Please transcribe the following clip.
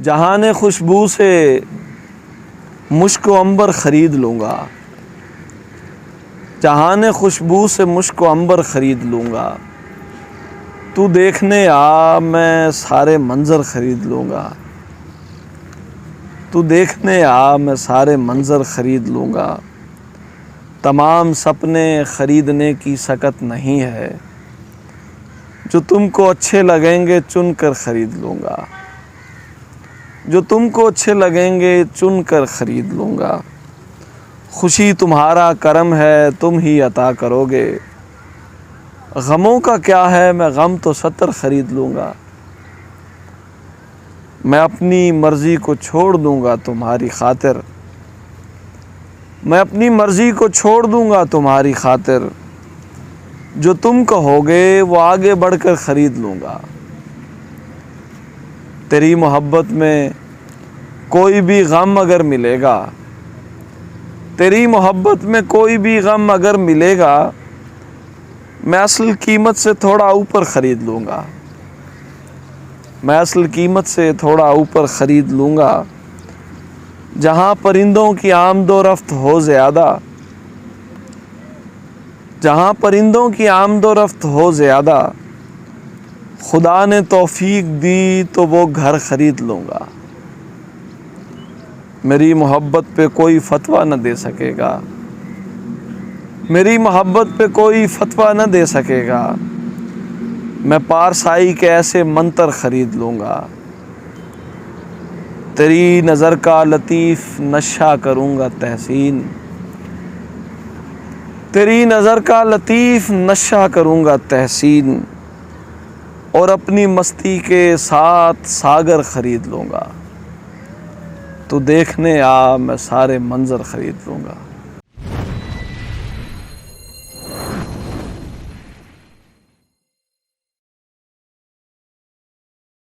جہان خوشبو سے مشک و عنبر خرید لوں گا، جہان خوشبو سے مشک و عنبر خرید لوں گا، تو دیکھنے آ میں سارے منظر خرید لوں گا، تو دیکھنے آ میں سارے منظر خرید لوں گا، تمام سپنے خریدنے کی سکت نہیں ہے، جو تم کو اچھے لگیں گے چن کر خرید لوں گا، جو تم کو اچھے لگیں گے چن کر خرید لوں گا، خوشی تمہارا کرم ہے تم ہی عطا کرو گے، غموں کا کیا ہے میں غم تو 70 خرید لوں گا، میں اپنی مرضی کو چھوڑ دوں گا تمہاری خاطر، میں اپنی مرضی کو چھوڑ دوں گا تمہاری خاطر، جو تم کہو گے وہ آگے بڑھ کر خرید لوں گا، تیری محبت میں کوئی بھی غم اگر ملے گا، تیری محبت میں کوئی بھی غم اگر ملے گا، میں اصل قیمت سے تھوڑا اوپر خرید لوں گا، میں اصل قیمت سے تھوڑا اوپر خرید لوں گا، جہاں پرندوں کی آمد و رفت ہو زیادہ، جہاں پرندوں کی آمد و رفت ہو زیادہ، خدا نے توفیق دی تو وہ گھر خرید لوں گا، میری محبت پہ کوئی فتویٰ نہ دے سکے گا، میری محبت پہ کوئی فتویٰ نہ دے سکے گا، میں پارسائی کے ایسے منتر خرید لوں گا، تیری نظر کا لطیف نشہ کروں گا تحسین، تیری نظر کا لطیف نشہ کروں گا تحسین، اور اپنی مستی کے ساتھ ساگر خرید لوں گا، تو دیکھنے آ میں سارے منظر خرید لوں گا۔